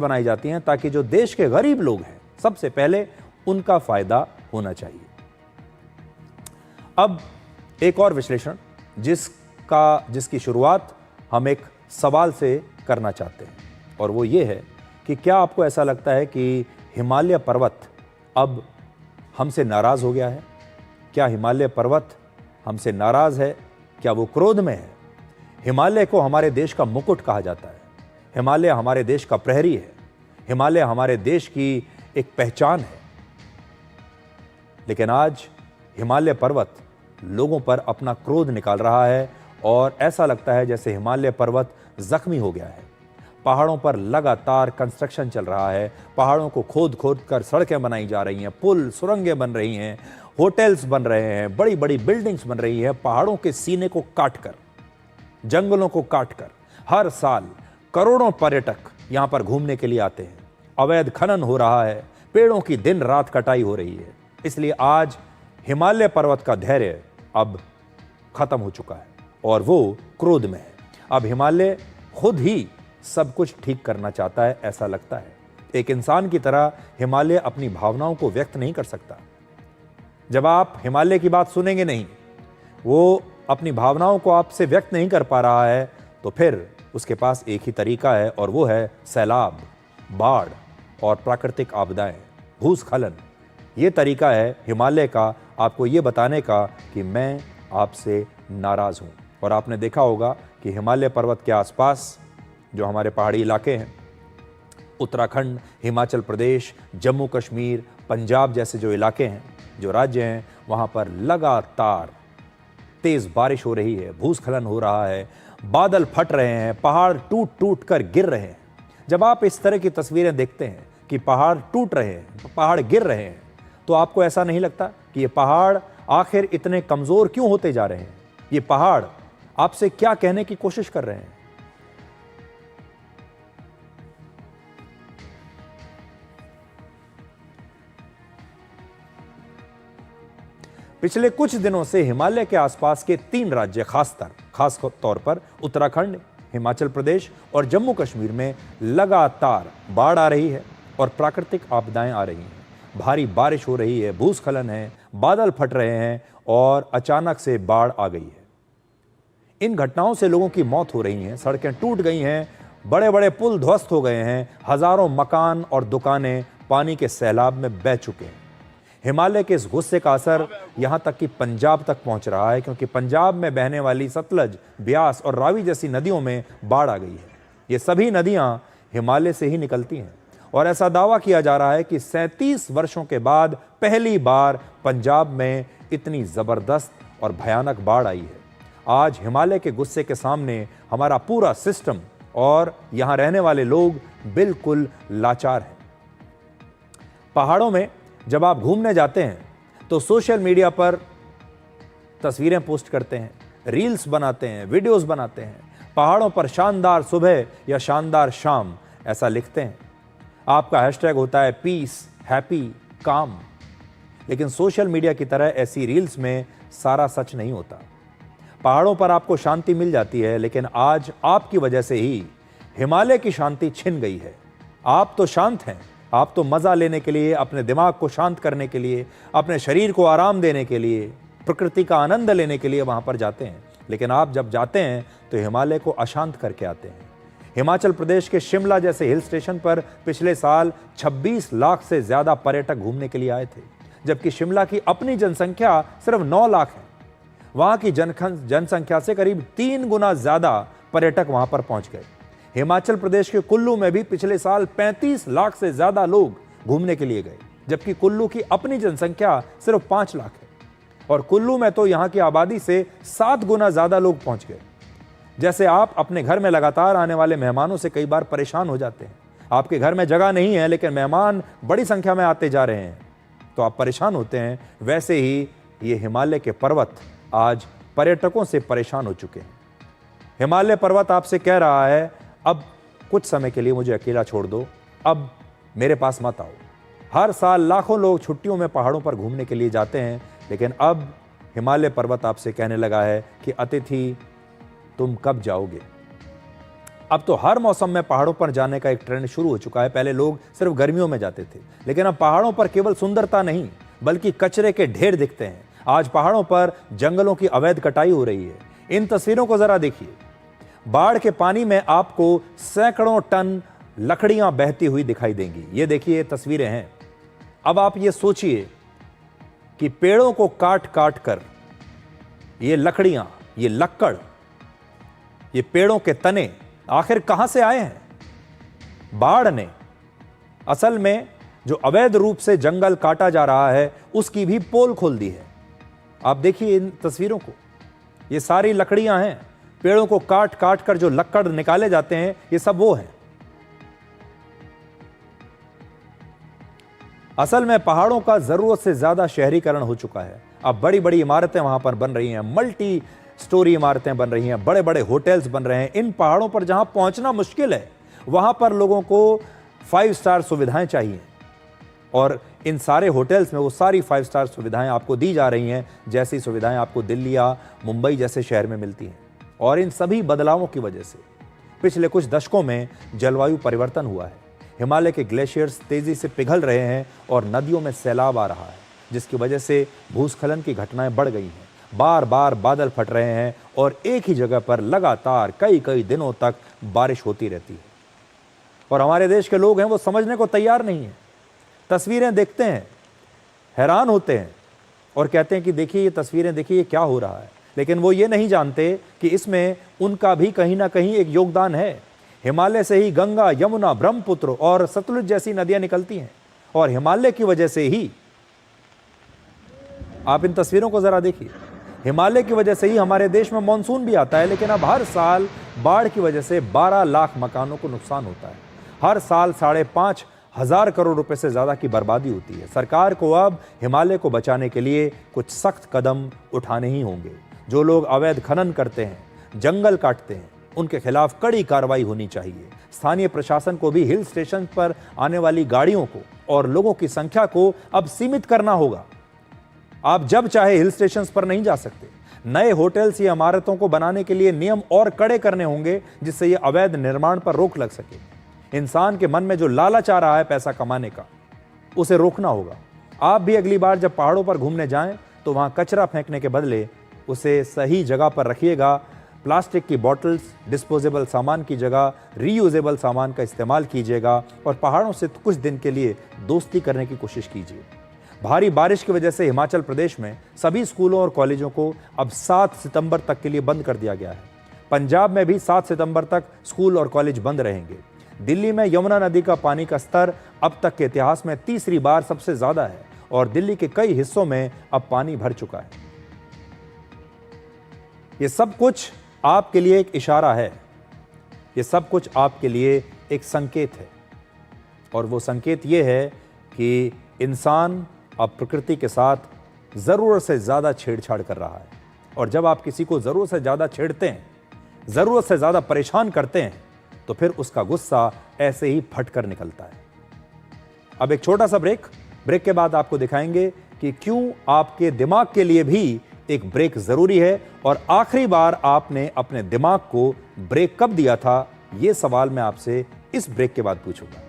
बनाई जाती हैं ताकि जो देश के गरीब लोग हैं सबसे पहले उनका फायदा होना चाहिए। अब एक और विश्लेषण जिसकी शुरुआत हम एक सवाल से करना चाहते हैं, और वो ये है कि क्या आपको ऐसा लगता है कि हिमालय पर्वत अब हमसे नाराज हो गया है? क्या हिमालय पर्वत हमसे नाराज है? क्या वो क्रोध में है? हिमालय को हमारे देश का मुकुट कहा जाता है, हिमालय हमारे देश का प्रहरी है, हिमालय हमारे देश की एक पहचान है। लेकिन आज हिमालय पर्वत लोगों पर अपना क्रोध निकाल रहा है और ऐसा लगता है जैसे हिमालय पर्वत जख्मी हो गया है। पहाड़ों पर लगातार कंस्ट्रक्शन चल रहा है, पहाड़ों को खोद खोद कर सड़कें बनाई जा रही हैं, पुल सुरंगें बन रही हैं, होटल्स बन रहे हैं, बड़ी बड़ी बिल्डिंग्स बन रही हैं। पहाड़ों के सीने को काटकर, जंगलों को काटकर हर साल करोड़ों पर्यटक यहां पर घूमने के लिए आते हैं। अवैध खनन हो रहा है, पेड़ों की दिन रात कटाई हो रही है। इसलिए आज हिमालय पर्वत का धैर्य अब खत्म हो चुका है और वो क्रोध में है। अब हिमालय खुद ही सब कुछ ठीक करना चाहता है, ऐसा लगता है। एक इंसान की तरह हिमालय अपनी भावनाओं को व्यक्त नहीं कर सकता। जब आप हिमालय की बात सुनेंगे नहीं, वो अपनी भावनाओं को आपसे व्यक्त नहीं कर पा रहा है, तो फिर उसके पास एक ही तरीका है और वो है सैलाब, बाढ़ और प्राकृतिक आपदाएं, भूस्खलन। ये तरीका है हिमालय का आपको ये बताने का कि मैं आपसे नाराज हूं। और आपने देखा होगा कि हिमालय पर्वत के आसपास जो हमारे पहाड़ी इलाके हैं, उत्तराखंड, हिमाचल प्रदेश, जम्मू कश्मीर, पंजाब जैसे जो इलाके हैं, जो राज्य हैं, वहां पर लगातार तेज बारिश हो रही है, भूस्खलन हो रहा है, बादल फट रहे हैं, पहाड़ टूट टूट कर गिर रहे हैं। जब आप इस तरह की तस्वीरें देखते हैं कि पहाड़ टूट रहे हैं, पहाड़ गिर रहे हैं, तो आपको ऐसा नहीं लगता कि ये पहाड़ आखिर इतने कमजोर क्यों होते जा रहे हैं? ये पहाड़ आपसे क्या कहने की कोशिश कर रहे हैं? पिछले कुछ दिनों से हिमालय के आसपास के 3 राज्य खास तौर पर उत्तराखंड, हिमाचल प्रदेश और जम्मू कश्मीर में लगातार बाढ़ आ रही है और प्राकृतिक आपदाएं आ रही हैं। भारी बारिश हो रही है, भूस्खलन है, बादल फट रहे हैं और अचानक से बाढ़ आ गई है। इन घटनाओं से लोगों की मौत हो रही है, सड़कें टूट गई हैं, बड़े बड़े पुल ध्वस्त हो गए हैं, हजारों मकान और दुकानें पानी के सैलाब में बह चुके हैं। हिमालय के इस गुस्से का असर यहां तक कि पंजाब तक पहुंच रहा है, क्योंकि पंजाब में बहने वाली सतलज, ब्यास और रावी जैसी नदियों में बाढ़ आ गई है। ये सभी नदियां हिमालय से ही निकलती हैं और ऐसा दावा किया जा रहा है कि 37 वर्षों के बाद पहली बार पंजाब में इतनी जबरदस्त और भयानक बाढ़ आई है। आज हिमालय के गुस्से के सामने हमारा पूरा सिस्टम और यहां रहने वाले लोग बिल्कुल लाचार हैं। पहाड़ों में जब आप घूमने जाते हैं तो सोशल मीडिया पर तस्वीरें पोस्ट करते हैं, रील्स बनाते हैं, वीडियोस बनाते हैं, पहाड़ों पर शानदार सुबह या शानदार शाम ऐसा लिखते हैं। आपका हैशटैग होता है पीस, हैप्पी, काम। लेकिन सोशल मीडिया की तरह ऐसी रील्स में सारा सच नहीं होता। पहाड़ों पर आपको शांति मिल जाती है, लेकिन आज आपकी वजह से ही हिमालय की शांति छिन गई है। आप तो शांत हैं, आप तो मजा लेने के लिए, अपने दिमाग को शांत करने के लिए, अपने शरीर को आराम देने के लिए, प्रकृति का आनंद लेने के लिए वहां पर जाते हैं। लेकिन आप जब जाते हैं तो हिमालय को अशांत करके आते हैं। हिमाचल प्रदेश के शिमला जैसे हिल स्टेशन पर पिछले साल 26 लाख से ज्यादा पर्यटक घूमने के लिए आए थे, जबकि शिमला की अपनी जनसंख्या सिर्फ 9 लाख है। वहां की जनसंख्या से करीब 3 गुना ज्यादा पर्यटक वहां पर पहुंच गए। हिमाचल प्रदेश के कुल्लू में भी पिछले साल 35 लाख से ज्यादा लोग घूमने के लिए गए, जबकि कुल्लू की अपनी जनसंख्या सिर्फ 5 लाख है और कुल्लू में तो यहां की आबादी से 7 गुना ज्यादा लोग पहुंच गए। जैसे आप अपने घर में लगातार आने वाले मेहमानों से कई बार परेशान हो जाते हैं। आपके घर में जगह नहीं है, लेकिन मेहमान बड़ी संख्या में आते जा रहे हैं, तो आप परेशान होते हैं। वैसे ही ये हिमालय के पर्वत आज पर्यटकों से परेशान हो चुके हैं। हिमालय पर्वत आपसे कह रहा है, अब कुछ समय के लिए मुझे अकेला छोड़ दो, अब मेरे पास मत आओ। हर साल लाखों लोग छुट्टियों में पहाड़ों पर घूमने के लिए जाते हैं, लेकिन अब हिमालय पर्वत आपसे कहने लगा है कि अतिथि तुम कब जाओगे। अब तो हर मौसम में पहाड़ों पर जाने का एक ट्रेंड शुरू हो चुका है। पहले लोग सिर्फ गर्मियों में जाते थे, लेकिन अब पहाड़ों पर केवल सुंदरता नहीं बल्कि कचरे के ढेर दिखते हैं। आज पहाड़ों पर जंगलों की अवैध कटाई हो रही है। इन तस्वीरों को जरा देखिए। बाढ़ के पानी में आपको सैकड़ों टन लकड़ियां बहती हुई दिखाई देंगी। ये देखिए तस्वीरें हैं। अब आप ये सोचिए कि पेड़ों को काट काट कर ये लकड़ियां, ये लक्कड़, ये पेड़ों के तने आखिर कहां से आए हैं? बाढ़ ने असल में जो अवैध रूप से जंगल काटा जा रहा है उसकी भी पोल खोल दी है। आप देखिए इन तस्वीरों को। ये सारी लकड़ियां हैं। पेड़ों को काट काट कर जो लक्कड़ निकाले जाते हैं ये सब वो हैं। असल में पहाड़ों का जरूरत से ज्यादा शहरीकरण हो चुका है। अब बड़ी बड़ी इमारतें वहां पर बन रही हैं, मल्टी स्टोरी इमारतें बन रही हैं, बड़े बड़े होटल्स बन रहे हैं। इन पहाड़ों पर जहां पहुंचना मुश्किल है वहां पर लोगों को 5 स्टार सुविधाएं चाहिए, और इन सारे होटल्स में वो सारी 5 स्टार सुविधाएं आपको दी जा रही हैं जैसी सुविधाएं आपको दिल्ली या मुंबई जैसे शहर में मिलती हैं। और इन सभी बदलावों की वजह से पिछले कुछ दशकों में जलवायु परिवर्तन हुआ है। हिमालय के ग्लेशियर्स तेजी से पिघल रहे हैं और नदियों में सैलाब आ रहा है, जिसकी वजह से भूस्खलन की घटनाएं बढ़ गई हैं। बार बार बादल फट रहे हैं और एक ही जगह पर लगातार कई कई दिनों तक बारिश होती रहती है। और हमारे देश के लोग हैं वो समझने को तैयार नहीं है। तस्वीरें देखते हैं, हैरान होते हैं और कहते हैं कि देखिए ये तस्वीरें, देखिए ये क्या हो रहा है। लेकिन वो ये नहीं जानते कि इसमें उनका भी कहीं ना कहीं एक योगदान है। हिमालय से ही गंगा, यमुना, ब्रह्मपुत्र और सतलुज जैसी नदियां निकलती हैं, और हिमालय की वजह से ही, आप इन तस्वीरों को जरा देखिए, हिमालय की वजह से ही हमारे देश में मानसून भी आता है। लेकिन अब हर साल बाढ़ की वजह से 12 लाख मकानों को नुकसान होता है। हर साल 5,500 करोड़ रुपए से ज्यादा की बर्बादी होती है। सरकार को अब हिमालय को बचाने के लिए कुछ सख्त कदम उठाने ही होंगे। जो लोग अवैध खनन करते हैं, जंगल काटते हैं, उनके खिलाफ कड़ी कार्रवाई होनी चाहिए। स्थानीय प्रशासन को भी हिल स्टेशन पर आने वाली गाड़ियों को और लोगों की संख्या को अब सीमित करना होगा। आप जब चाहे हिल स्टेशन पर नहीं जा सकते। नए होटल्स या इमारतों को बनाने के लिए नियम और कड़े करने होंगे, जिससे ये अवैध निर्माण पर रोक लग सके। इंसान के मन में जो लालच आ रहा है पैसा कमाने का, उसे रोकना होगा। आप भी अगली बार जब पहाड़ों पर घूमने जाएं तो वहां कचरा फेंकने के बदले उसे सही जगह पर रखिएगा। प्लास्टिक की बॉटल्स, डिस्पोजेबल सामान की जगह रीयूजेबल सामान का इस्तेमाल कीजिएगा और पहाड़ों से कुछ दिन के लिए दोस्ती करने की कोशिश कीजिए। भारी बारिश की वजह से हिमाचल प्रदेश में सभी स्कूलों और कॉलेजों को अब 7 सितंबर तक के लिए बंद कर दिया गया है। पंजाब में भी 7 सितंबर तक स्कूल और कॉलेज बंद रहेंगे। दिल्ली में यमुना नदी का पानी का स्तर अब तक के इतिहास में तीसरी बार सबसे ज्यादा है और दिल्ली के कई हिस्सों में अब पानी भर चुका है। ये सब कुछ आपके लिए एक इशारा है, ये सब कुछ आपके लिए एक संकेत है, और वो संकेत ये है कि इंसान अब प्रकृति के साथ जरूरत से ज्यादा छेड़छाड़ कर रहा है। और जब आप किसी को जरूरत से ज्यादा छेड़ते हैं, जरूरत से ज्यादा परेशान करते हैं, तो फिर उसका गुस्सा ऐसे ही फटकर निकलता है। अब एक छोटा सा ब्रेक के बाद आपको दिखाएंगे कि क्यों आपके दिमाग के लिए भी एक ब्रेक जरूरी है, और आखिरी बार आपने अपने दिमाग को ब्रेक कब दिया था, यह सवाल मैं आपसे इस ब्रेक के बाद पूछूंगा।